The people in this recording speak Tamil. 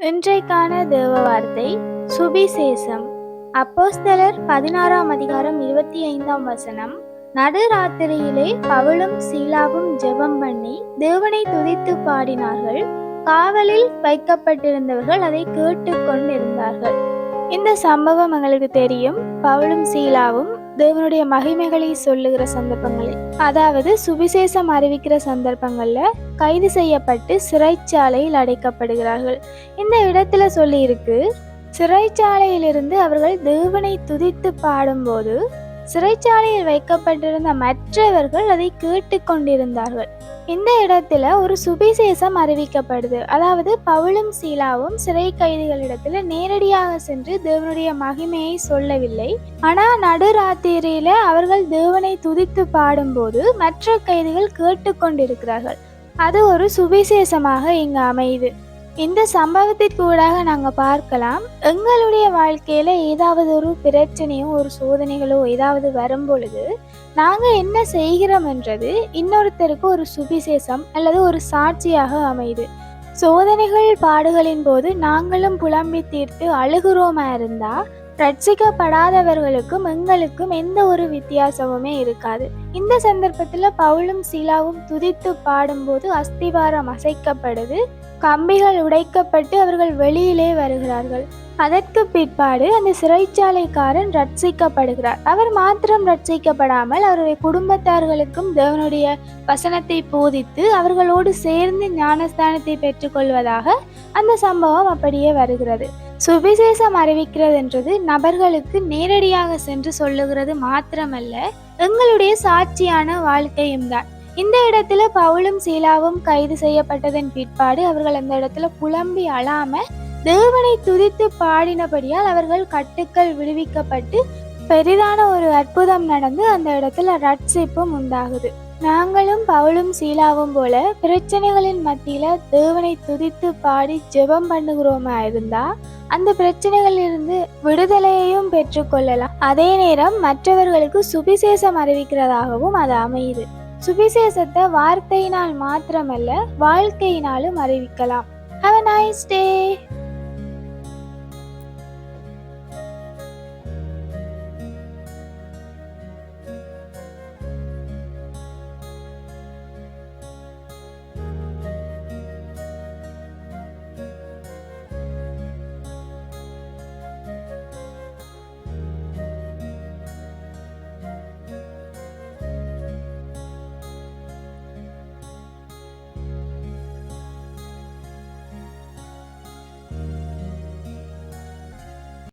இன்றைக்கான தேவ வார்த்தை சுபிசேஷம். அப்போஸ்தலர் 16ஆம் அதிகாரம் 25ஆம் வசனம். நடுராத்திரியிலே பவுலும் சீலாவும் ஜெபம் பண்ணி தேவனை துதித்து பாடினார்கள். காவலில் வைக்கப்பட்டிருந்தவர்கள் அதை கேட்டு கொண்டிருந்தார்கள். இந்த சம்பவம் எங்களுக்கு தெரியும். பவுலும் சீலாவும் தேவனுடைய மகிமைகளை சொல்லுகிற சந்தர்ப்பங்களில், அதாவது சுவிசேஷம் அறிவிக்கிற சந்தர்ப்பங்கள்ல கைது செய்யப்பட்டு சிறைச்சாலையில் அடைக்கப்படுகிறார்கள். இந்த இடத்துல சொல்லி இருக்கு, சிறைச்சாலையிலிருந்து அவர்கள் தேவனை துதித்து பாடும்போது சிறைச்சாலையில் வைக்கப்பட்டிருந்த மற்றவர்கள் அதை கேட்டு கொண்டிருந்தார்கள். இந்த இடத்துல ஒரு சுவிசேஷம் அறிவிக்கப்படுது. அதாவது பவுலும் சீலாவும் சிறை கைதிகளிடத்துல நேரடியாக சென்று தேவனுடைய மகிமையை சொல்லவில்லை. ஆனா நடுராத்திரியில அவர்கள் தேவனை துதித்து பாடும்போது மற்ற கைதிகள் கேட்டு கொண்டிருக்கிறார்கள். அது ஒரு சுவிசேஷமாக இங்கு அமையுது. இந்த சம்பவத்திற்கு ஊடாக நாங்க பார்க்கலாம், எங்களுடைய வாழ்க்கையில ஏதாவது ஒரு பிரச்சனையோ ஒரு சோதனைகளோ ஏதாவது வரும் பொழுது நாங்க என்ன செய்கிறோம் என்றது இன்னொருத்தருக்கு ஒரு சுவிசேஷம் அல்லது ஒரு சாட்சியாக அமையுது. சோதனைகள் பாடுகளின் போது நாங்களும் புலம்பி தீர்த்து அழுகிறோமா இருந்தா ரட்சிக்கப்படாதவர்களுக்கும் எங்களுக்கும் எந்த ஒரு வித்தியாசமுமே இருக்காது. இந்த சந்தர்ப்பத்துல பவுலும் சீலாவும் துதித்து பாடும்போது அஸ்திவாரம் அசைக்கப்படுது, கம்பிகள் உடைக்கப்பட்டு அவர்கள் வெளியிலே வருகிறார்கள். அதற்கு பிற்பாடு அந்த சிறைச்சாலைக்காரன் ரட்சிக்கப்படுகிறார். அவர் மாத்திரம் ரட்சிக்கப்படாமல் அவருடைய குடும்பத்தார்களுக்கும் தேவனுடைய வசனத்தை போதித்து அவர்களோடு சேர்ந்து ஞானஸ்தானத்தை பெற்றுக்கொள்வதாக அந்த சம்பவம் அப்படியே வருகிறது. சுவிசேஷம் அறிவிக்கிறது என்றது நபர்களுக்கு நேரடியாக சென்று சொல்லுகிறது மாத்திரமல்ல, எங்களுடைய சாட்சியான வாழ்க்கையும் தான். இந்த இடத்துல பவுலும் சீலாவும் கைது செய்யப்பட்டதன் பிற்பாடு அவர்கள் அந்த இடத்துல புலம்பி அழாம தேவனை துதித்து பாடினபடியால் அவர்கள் கட்டுக்கள் விடுவிக்கப்பட்டு பெரிதான ஒரு அற்புதம் நடந்து அந்த இடத்துல ரட்சிப்பும் உண்டாகுது. நாங்களும் பவுலும் சீலாவும் போல பிரச்சனைகளின் மத்தியில தேவனை துதித்து பாடி ஜெபம் பண்ணுகிறோமா இருந்தா அந்த பிரச்சனைகளிலிருந்து விடுதலையையும் பெற்றுக்கொள்ளலாம். அதே நேரம் மற்றவர்களுக்கு சுவிசேஷம் அறிவிக்கிறதாகவும் அது அமையுது. சுவிசேஷத்தை வார்த்தையினால் மாத்திரமல்ல வாழ்க்கையினாலும் அறிவிக்கலாம். Have a nice day.